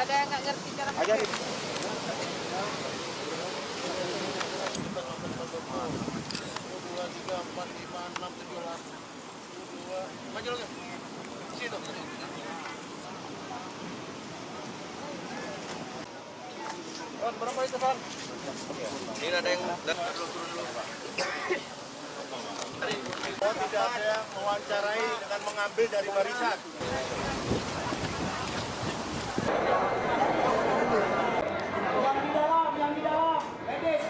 ada yang nggak ngerti cara pakai. Ajarin. Dua, tiga, empat, lima, enam, tujuh, delapan. Dua, maju lagi. Situ. Berapa itu, Van? Ini ada yang turun dulu. Oh, tidak ada yang mewawancarai dengan mengambil dari barisan. Yang di dalam, medis.